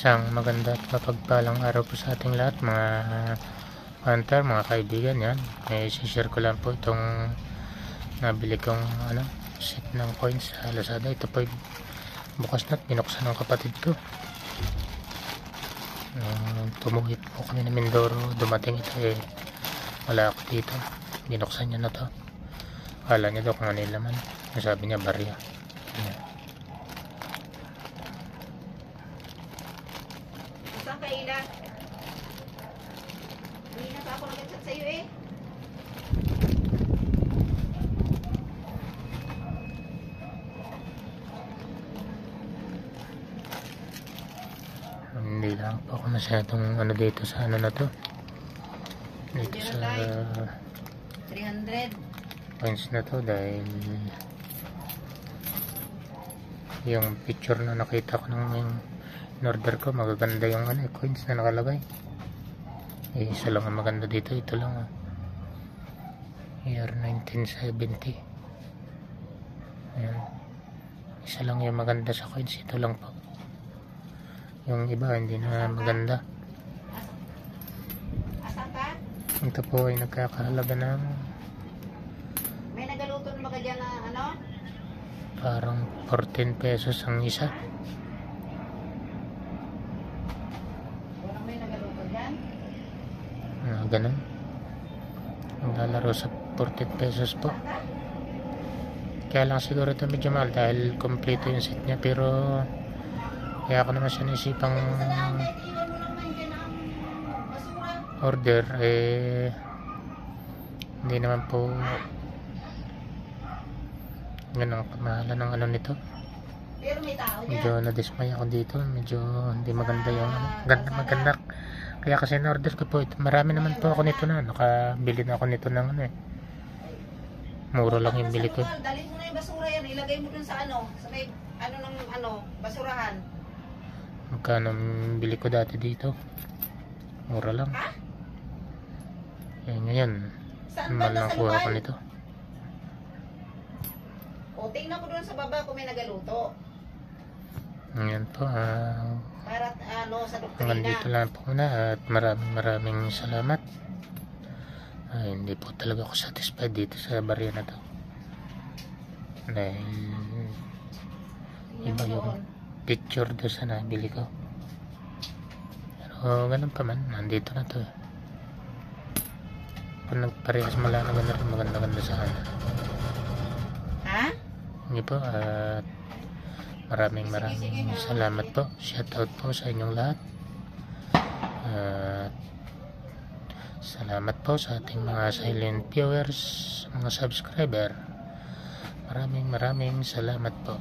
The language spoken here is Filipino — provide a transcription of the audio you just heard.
Isang maganda at mapagpalang araw po sa ating lahat mga hunter, mga kaibigan. Yan, i-share ko lang po itong nabili kong set ng coins sa Lazada. Ito po bukas na at binuksan ng kapatid ko. Tumuhit po kami na Mindoro, dumating ito wala ako dito, binuksan niya na to. Akala niya daw kung ano yung laman, sabi niya barya. Yan. Saan ka, Ila? Hindi na pa ako nag-chat sa'yo eh. Hindi lang po ako masyadong dito sa na to. Dito sa 300. coins na to dahil yung picture na nakita ko ng in-order ko, magaganda yung coins na nakalagay. Isa lang ang maganda dito, ito lang year 1970. Ayan. Isa lang yung maganda sa coins, ito lang po. Yung iba hindi na maganda. Asan ka? Ito po ay nagkakahalaga ng May nagaluto na ba ka dyan na parang 14 pesos ang isa. Walang may nagaluto dyan? Ganun. Ang lalaro sa 14 pesos po. Kaya lang siguro ito medyo mahal dahil kompleto yung set niya, pero kaya ako naman siya naisipang order hindi naman po ganun kamahalan ng nito. Pero may tao dyan. Medyo nadismay ako dito, medyo hindi maganda yung maganda. Kaya kasi na-order ko po ito. Marami naman po ako nito na, nakabili na ako nito ng mura lang yung bili ko. Dalhin mo na yung basura yan, ilagay mo dun sa sa may basurahan. Magkano bili ko dati dito? Mura lang. Ngayon mahal lang kuha ko nito. O, tingnan ko dun sa baba kung may nagaluto. Ngayon po, Para sa doktrina. hanggang dito lang po muna at maraming salamat. Hindi po talaga ako satisfied dito sa barya na to. Dahil iba yung picture doon sa nabili ko. Pero ganun pa man, nandito na to. Kung nagparehas mala na ganun, maganda sa Ha? Hindi po, at maraming salamat po. Shout out po sa inyong lahat. At salamat po sa ating mga silent viewers, mga subscriber. Maraming salamat po.